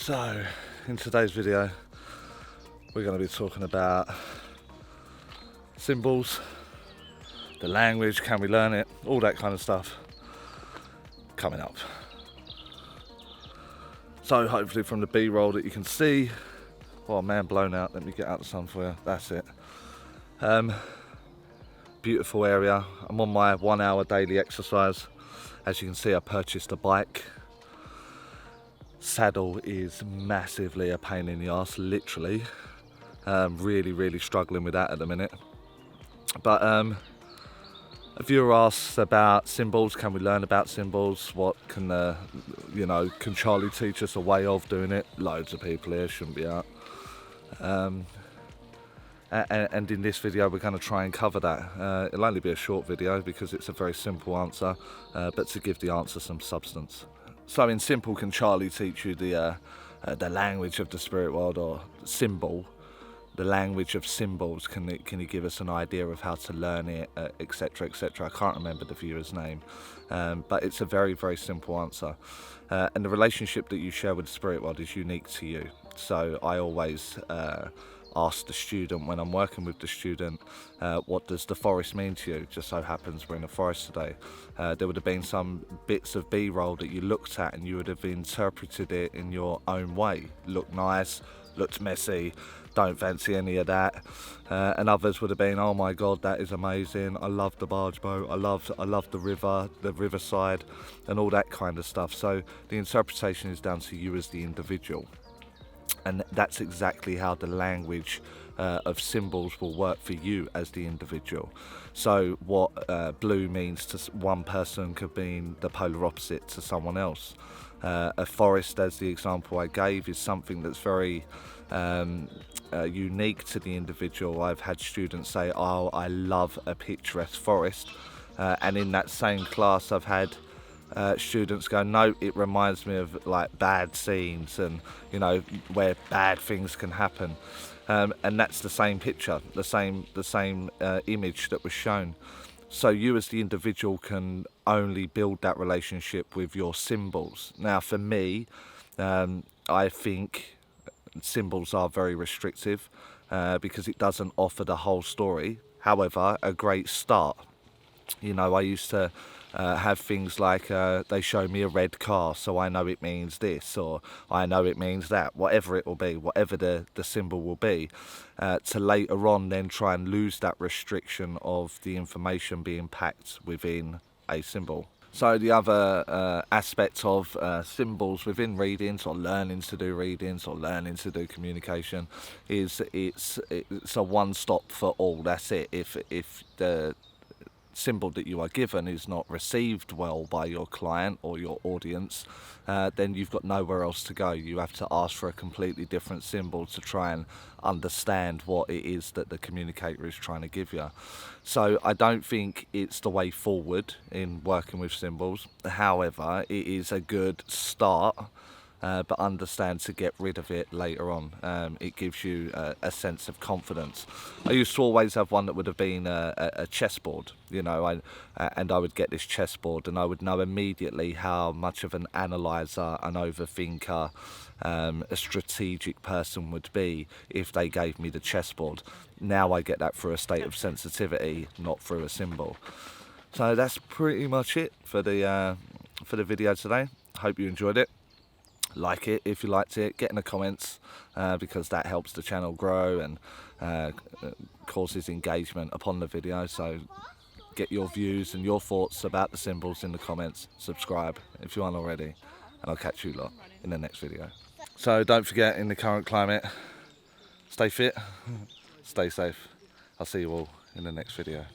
So, in today's video, we're going to be talking about symbols, the language, can we learn it, all that kind of stuff coming up. So hopefully from the B-roll that you can see, oh man, blown out, let me get out the sun for you, that's it. Beautiful area. I'm on my 1 hour daily exercise. As you can see, I purchased a bike. Saddle is massively a pain in the arse, literally. Really struggling with that at the minute. But a viewer asks about symbols. Can we learn about symbols? What can can Charlie teach us a way of doing it? Loads of people here, shouldn't be out. And in this video we're going to try and cover that. It'll only be a short video because it's a very simple answer, but to give the answer some substance. So in simple, can Charlie teach you the language of the spirit world, or symbol, the language of symbols? Can he give us an idea of how to learn it, etc, etc. I can't remember the viewer's name, but it's a very simple answer. And the relationship that you share with the spirit world is unique to you. So I always ask the student, when I'm working with the student, what does the forest mean to you? Just so happens we're in a forest today. There would have been some bits of B-roll that you looked at and you would have interpreted it in your own way. Looked nice, looked messy, don't fancy any of that. And others would have been, oh my god, that is amazing, I love the barge boat, I love the river, the riverside, and all that kind of stuff. So the interpretation is down to you as the individual. And that's exactly how the language of symbols will work for you as the individual. So what blue means to one person could mean the polar opposite to someone else. A forest, as the example I gave, is something that's very unique to the individual. I've had students say, oh, I love a picturesque forest, and in that same class I've had students go, no, it reminds me of like bad scenes and where bad things can happen, and that's the same picture, the same image that was shown. So you as the individual can only build that relationship with your symbols. Now for me, I think symbols are very restrictive because it doesn't offer the whole story. However, a great start. I used to have things like they show me a red car, so I know it means this, or I know it means that, whatever it will be, whatever the symbol will be, to later on then try and lose that restriction of the information being packed within a symbol. So the other aspect of symbols within readings, or learning to do readings, or learning to do communication, is it's a one-stop for all. That's it. If the symbol that you are given is not received well by your client or your audience, then you've got nowhere else to go. You have to ask for a completely different symbol to try and understand what it is that the communicator is trying to give you. So I don't think it's the way forward in working with symbols. However, it is a good start but understand to get rid of it later on. It gives you a sense of confidence. I used to always have one that would have been a chessboard, you know, and I would get this chessboard and I would know immediately how much of an analyzer, an overthinker, a strategic person would be if they gave me the chessboard. Now I get that through a state of sensitivity, not through a symbol. So that's pretty much it for the video today. Hope you enjoyed it. Like it if you liked it, get in the comments because that helps the channel grow and causes engagement upon the video. So get your views and your thoughts about the symbols in the comments. Subscribe if you aren't already, and I'll catch you lot in the next video. So don't forget, in the current climate, stay fit, stay safe. I'll see you all in the next video.